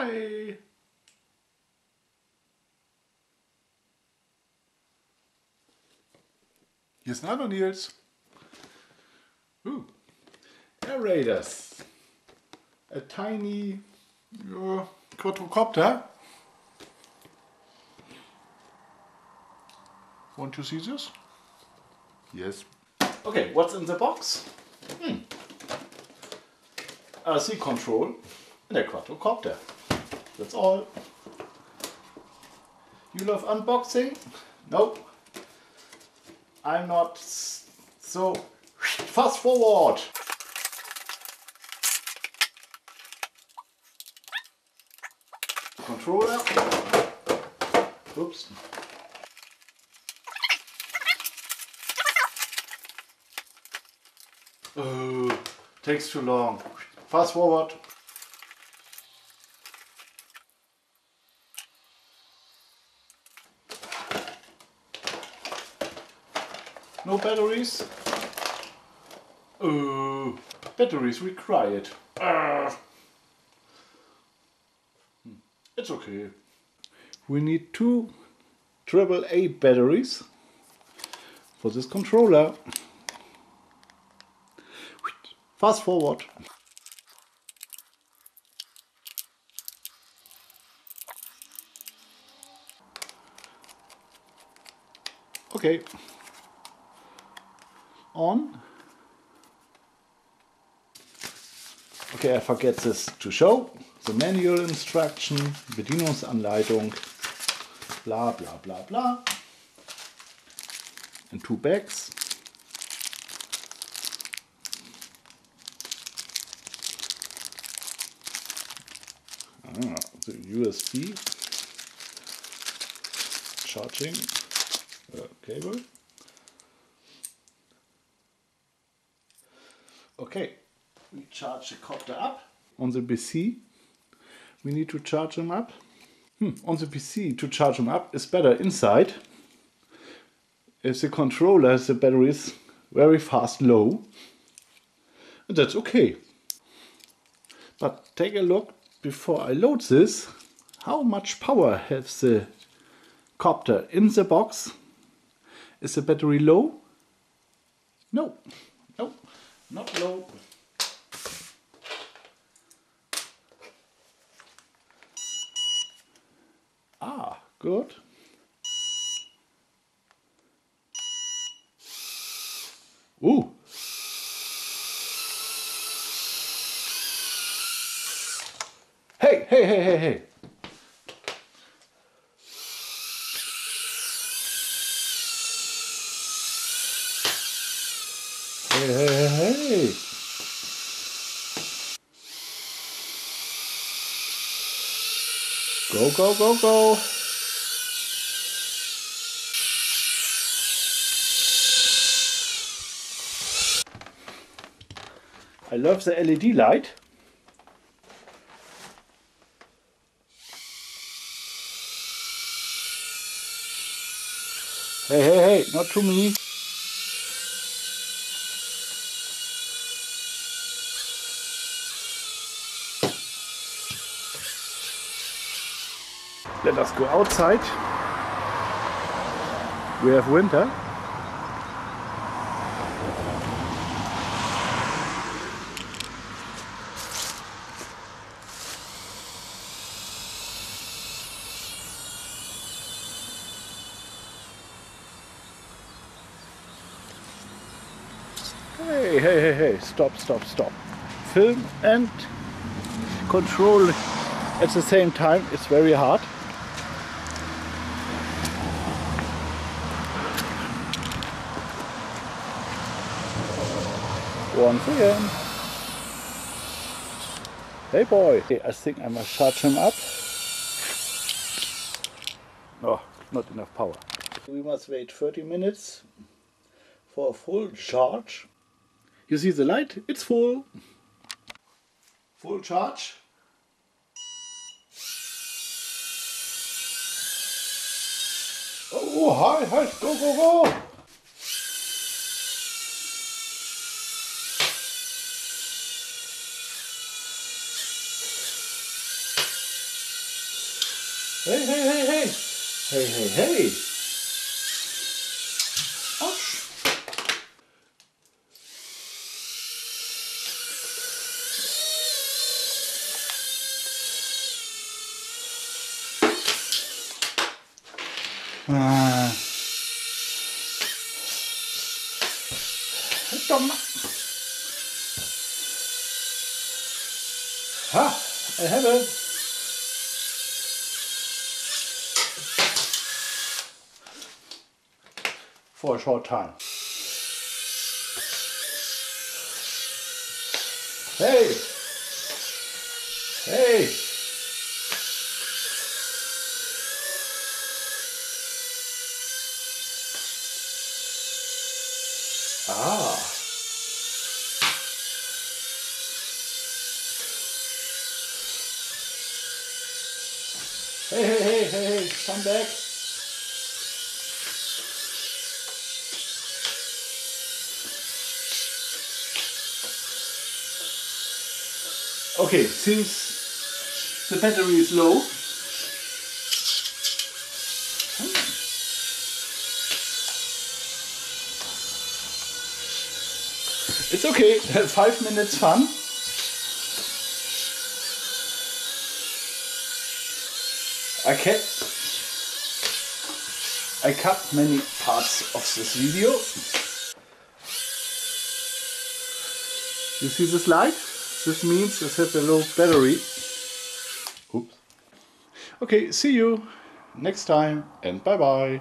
Hi! Hier ist NANO-Nils. Aerators. A tiny quadrocopter. Want to see this? Yes. Okay, what's in the box? RC control and a quadrocopter. That's all. You love unboxing? Nope. I'm not. So fast forward. Controller. Oops. Oh, takes too long. Fast forward. No batteries. Batteries required. It's okay. We need two AAA batteries for this controller. Fast forward. Okay. On. Okay, I forget this to show. The manual instruction, Bedienungsanleitung, bla bla bla bla. And two bags. The USB charging cable. Okay, we charge the copter up. On the PC, we need to charge them up. On the PC, to charge them up is better inside. If the controller, the battery is very fast low. And that's okay. But take a look before I load this. How much power has the copter in the box? Is the battery low? No. No, not low. Ah, good. Ooh. Hey, hey, hey, hey, hey. Hey, hey, hey, hey. Go, go, go, go. I love the LED light. Hey, hey, hey, not to me. Let us go outside. We have winter. Hey, hey, hey, hey, stop, stop, stop. Film and control at the same time, it's very hard. Once again. Hey boy, I think I must charge him up. Oh, not enough power. We must wait 30 minutes for a full charge. You see the light? It's full. Full charge. Oh, hi, hi, go, go, go. Hey, hey, hey, hey! Hey, hey, hey! Ouch! Dumb. Ha! I have it! For a short time. Hey! Hey! Ah! Hey, hey, hey, hey, hey, come back! Okay, since the battery is low, it's okay, 5 minutes fun. I cut many parts of this video. You see this light? This means it has a low battery. Oops. Okay, see you next time and bye bye.